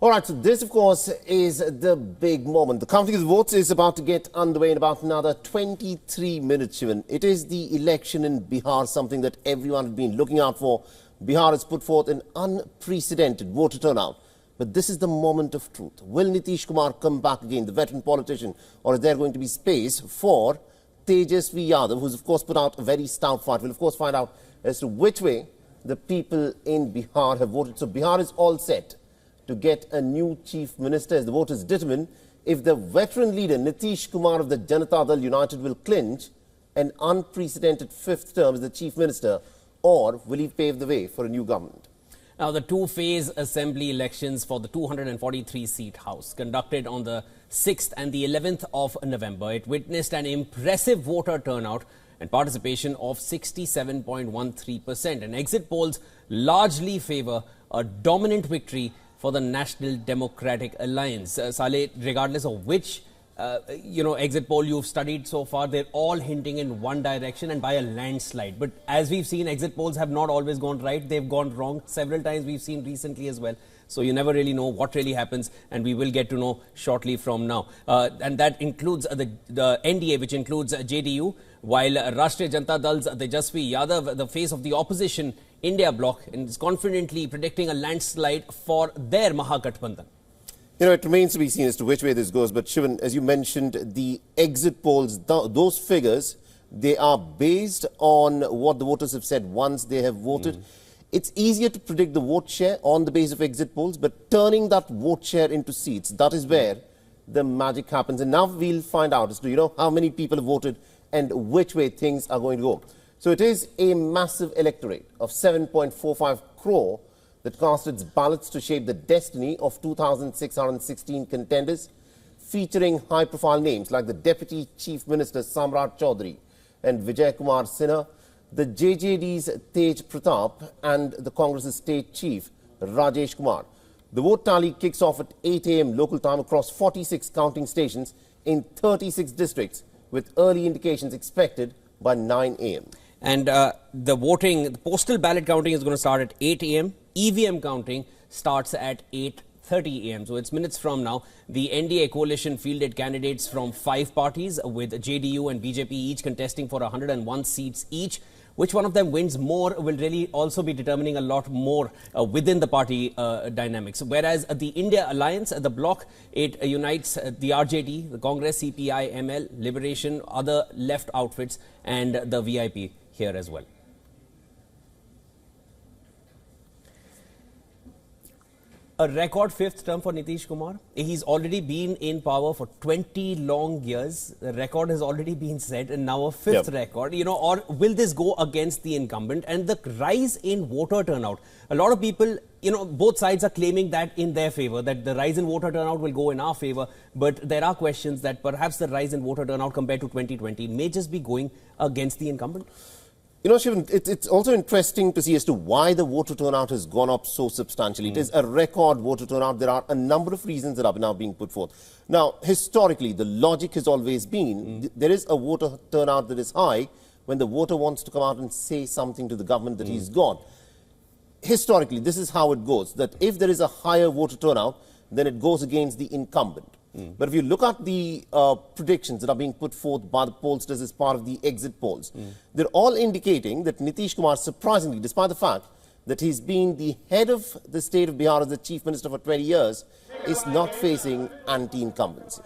All right, so this, of course, is the big moment. The counting of the votes is about to get underway in about another 23 minutes, Shivan. It is the election in Bihar, something that everyone has been looking out for. Bihar has put forth an unprecedented voter turnout. But this is the moment of truth. Will Nitish Kumar come back again, the veteran politician, or is there going to be space for Tejasvi Yadav, who's, of course, put out a very stout fight? We'll, of course, find out as to which way the people in Bihar have voted. So Bihar is all set to get a new chief minister as the voters determine if the veteran leader Nitish Kumar of the Janata Dal United will clinch an unprecedented fifth term as the chief minister, or will he pave the way for a new government? Now, the two-phase assembly elections for the 243-seat House conducted on the 6th and the 11th of November, it witnessed an impressive voter turnout and participation of 67.13%. And exit polls largely favor a dominant victory for the National Democratic Alliance. Saleh, regardless of which exit poll you've studied so far, they're all hinting in one direction and by a landslide. But as we've seen, exit polls have not always gone right. They've gone wrong several times. We've seen recently as well. So you never really know what really happens, and we will get to know shortly from now. And that includes the NDA, which includes JDU, while Rashtriya Janata Dal's Tejasvi Yadav, the face of the opposition India bloc, is confidently predicting a landslide for their Mahagathbandhan. You know, it remains to be seen as to which way this goes. But Shivan, as you mentioned, the exit polls, those figures, they are based on what the voters have said once they have voted. It's easier to predict the vote share on the basis of exit polls, but turning that vote share into seats, that is where the magic happens. And now we'll find out as to, how many people have voted and which way things are going to go. So it is a massive electorate of 7.45 crore that cast its ballots to shape the destiny of 2,616 contenders, featuring high-profile names like the Deputy Chief Minister Samrat Chaudhary and Vijay Kumar Sinha, the JJD's Tej Pratap, and the Congress's State Chief Rajesh Kumar. The vote tally kicks off at 8 a.m. local time across 46 counting stations in 36 districts, with early indications expected by 9 a.m. And the postal ballot counting is going to start at 8 a.m. EVM counting starts at 8:30 a.m. So it's minutes from now. The NDA coalition fielded candidates from 5 parties, with JDU and BJP each contesting for 101 seats each. Which one of them wins more will really also be determining a lot more within the party dynamics. Whereas the India Alliance, the bloc, it unites the RJD, the Congress, CPI, ML, Liberation, other left outfits, and the VIP here as well. A record fifth term for Nitish Kumar. He's already been in power for 20 long years. The record has already been set, and now a fifth record. Or will this go against the incumbent? And the rise in voter turnout. A lot of people, both sides are claiming that in their favor, that the rise in voter turnout will go in our favor. But there are questions that perhaps the rise in voter turnout compared to 2020 may just be going against the incumbent. Shivan, it's also interesting to see as to why the voter turnout has gone up so substantially. It is a record voter turnout. There are a number of reasons that are now being put forth. Now, historically, the logic has always been there is a voter turnout that is high when the voter wants to come out and say something to the government that he's got. Historically, this is how it goes, that if there is a higher voter turnout, then it goes against the incumbent. But if you look at the predictions that are being put forth by the pollsters as part of the exit polls, they're all indicating that Nitish Kumar, surprisingly, despite the fact that he's been the head of the state of Bihar as the chief minister for 20 years, is not facing anti-incumbency.